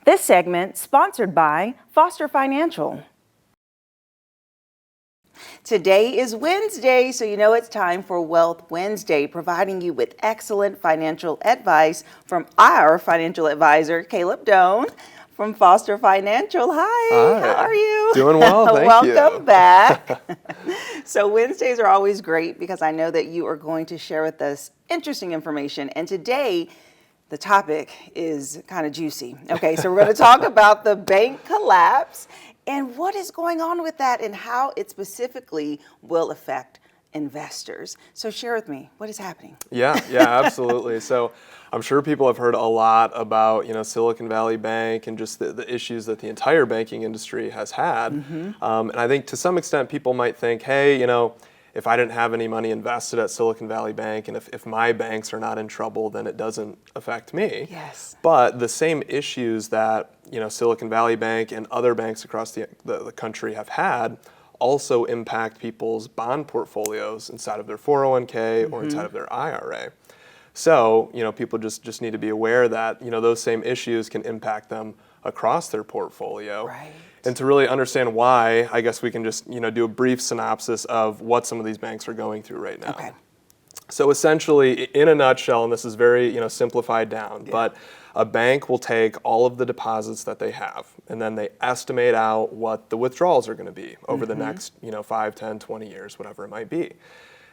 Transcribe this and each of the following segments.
This segment sponsored by Foster Financial. Today is Wednesday, so you know it's time for Wealth Wednesday, providing you with excellent financial advice from our financial advisor, Caleb Doane from Foster Financial. Hi, how are you? Doing well, thank you. Welcome back. So Wednesdays are always great because I know that you are going to share with us interesting information. And today, the topic is kind of juicy. Okay, so we're going to talk about the bank collapse and what is going on with that and how it specifically will affect investors. So share with me, what is happening? Yeah, absolutely. So I'm sure people have heard a lot about, Silicon Valley Bank and just the issues that the entire banking industry has had. And I think to some extent people might think, hey, if I didn't have any money invested at Silicon Valley Bank and if my banks are not in trouble, then it doesn't affect me. Yes. But the same issues that, Silicon Valley Bank and other banks across the country have had also impact people's bond portfolios inside of their 401k or inside of their IRA. So, people just need to be aware that, those same issues can impact them across their portfolio. Right. And to really understand why, I guess we can just, do a brief synopsis of what some of these banks are going through right now. Okay. So essentially, in a nutshell, and this is very, simplified down, but a bank will take all of the deposits that they have, and then they estimate out what the withdrawals are going to be over the next, 5, 10, 20 years, whatever it might be.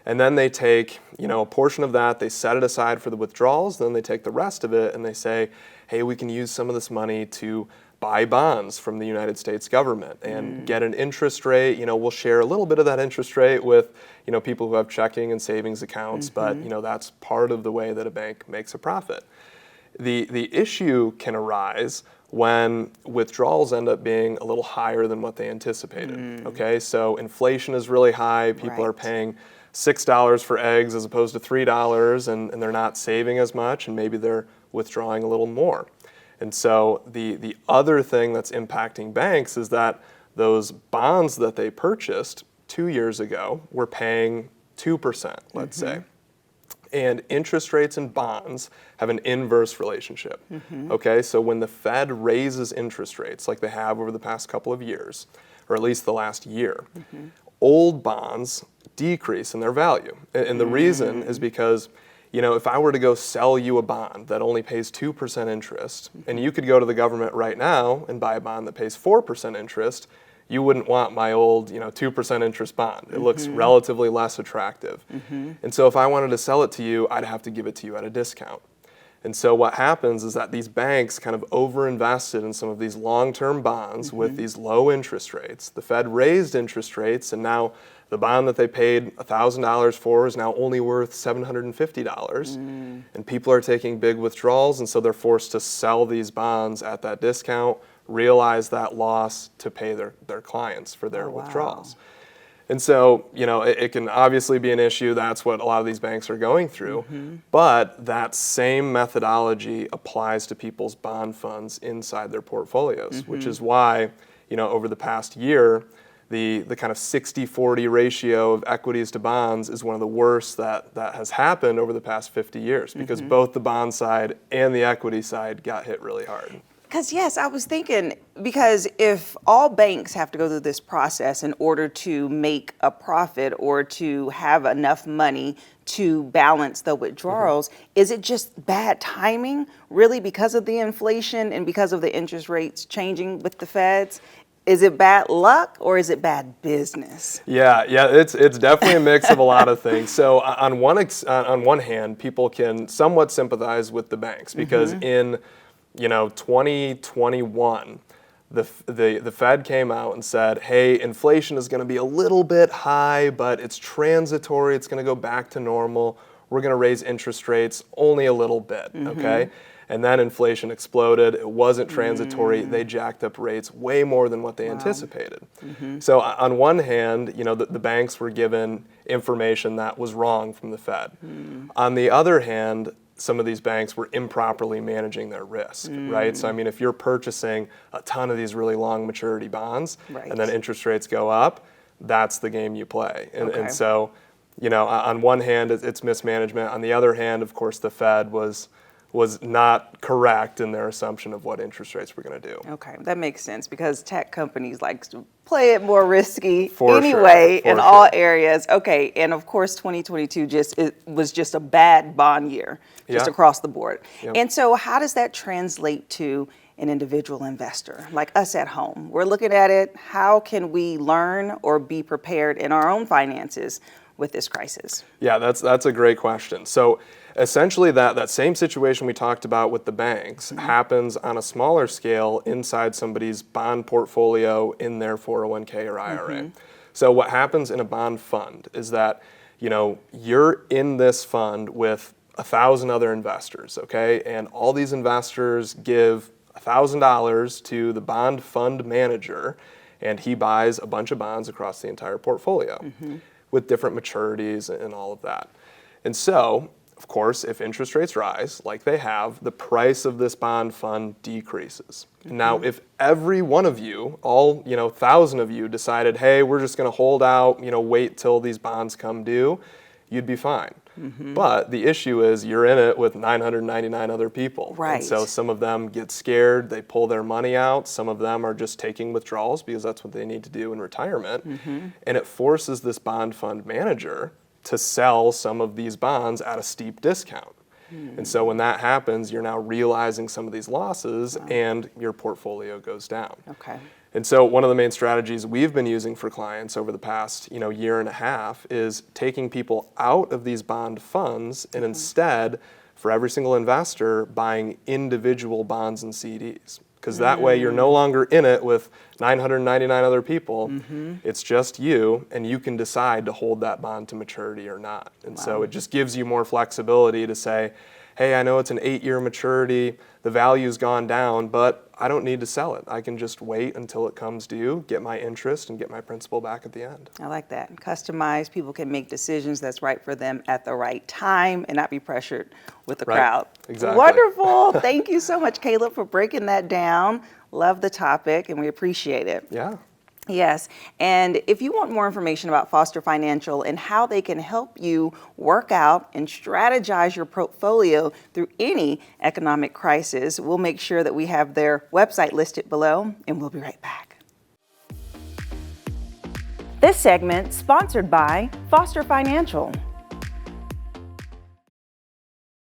And then they take, a portion of that, they set it aside for the withdrawals, then they take the rest of it and they say, hey, we can use some of this money to buy bonds from the United States government and get an interest rate. We'll share a little bit of that interest rate with, people who have checking and savings accounts, but, that's part of the way that a bank makes a profit. The issue can arise when withdrawals end up being a little higher than what they anticipated. Okay, so inflation is really high. People are paying $6 for eggs as opposed to $3, and they're not saving as much, and maybe they're withdrawing a little more. And so the other thing that's impacting banks is that those bonds that they purchased 2 years ago were paying 2%, let's say. And interest rates and bonds have an inverse relationship. Okay, so when the Fed raises interest rates like they have over the past couple of years, or at least the last year, old bonds decrease in their value. And the reason is because, if I were to go sell you a bond that only pays 2% interest, and you could go to the government right now and buy a bond that pays 4% interest, you wouldn't want my old, 2% interest bond. It looks relatively less attractive. And so if I wanted to sell it to you, I'd have to give it to you at a discount. And so what happens is that these banks kind of overinvested in some of these long-term bonds with these low interest rates. The Fed raised interest rates, and now the bond that they paid $1,000 for is now only worth $750. And people are taking big withdrawals, and so they're forced to sell these bonds at that discount, realize that loss to pay their clients for their withdrawals. And so, it can obviously be an issue. That's what a lot of these banks are going through. But that same methodology applies to people's bond funds inside their portfolios, which is why, over the past year, the kind of 60-40 ratio of equities to bonds is one of the worst that has happened over the past 50 years because both the bond side and the equity side got hit really hard. Because yes, I was thinking, because if all banks have to go through this process in order to make a profit or to have enough money to balance the withdrawals, is it just bad timing, really, because of the inflation and because of the interest rates changing with the feds? Is it bad luck or is it bad business? Yeah, it's definitely a mix of a lot of things. So on one hand, people can somewhat sympathize with the banks because in 2021, the Fed came out and said, hey, inflation is going to be a little bit high, but it's transitory. It's going to go back to normal. We're going to raise interest rates only a little bit, okay? And then inflation exploded. It wasn't transitory. They jacked up rates way more than what they anticipated. So on one hand, the banks were given information that was wrong from the Fed. On the other hand, some of these banks were improperly managing their risk, right? So, if you're purchasing a ton of these really long maturity bonds and then interest rates go up, that's the game you play. And so, on one hand, it's mismanagement. On the other hand, of course, the Fed was was not correct in their assumption of what interest rates were going to do. Okay, that makes sense because tech companies like to play it more risky For anyway sure, in all areas. Okay, and of course 2022 it was just a bad bond year just Yeah. across the board. Yep. And so how does that translate to an individual investor like us at home? We're looking at it, how can we learn or be prepared in our own finances with this crisis? Yeah, that's a great question. So essentially that same situation we talked about with the banks happens on a smaller scale inside somebody's bond portfolio in their 401k or IRA. So what happens in a bond fund is that, you're in this fund with 1,000 other investors, okay? And all these investors give $1,000 to the bond fund manager, and he buys a bunch of bonds across the entire portfolio with different maturities and all of that. And so, of course, if interest rates rise, like they have, the price of this bond fund decreases. Now, if every one of you, all 1,000 of you, decided, hey, we're just going to hold out, wait till these bonds come due, you'd be fine. But the issue is you're in it with 999 other people. Right. And so some of them get scared, they pull their money out. Some of them are just taking withdrawals because that's what they need to do in retirement. And it forces this bond fund manager to sell some of these bonds at a steep discount. And so when that happens, you're now realizing some of these losses and your portfolio goes down. Okay. And so one of the main strategies we've been using for clients over the past, year and a half is taking people out of these bond funds and instead, for every single investor, buying individual bonds and CDs. Because that way you're no longer in it with 999 other people. It's just you, and you can decide to hold that bond to maturity or not. And so it just gives you more flexibility to say, hey, I know it's an 8-year maturity, the value's gone down, but I don't need to sell it. I can just wait until it comes due, get my interest, and get my principal back at the end. I like that. Customized, people can make decisions that's right for them at the right time and not be pressured with the crowd. Exactly. Wonderful. Thank you so much, Caleb, for breaking that down. Love the topic, and we appreciate it. Yeah. Yes, and if you want more information about Foster Financial and how they can help you work out and strategize your portfolio through any economic crisis, we'll make sure that we have their website listed below, and we'll be right back. This segment sponsored by Foster Financial.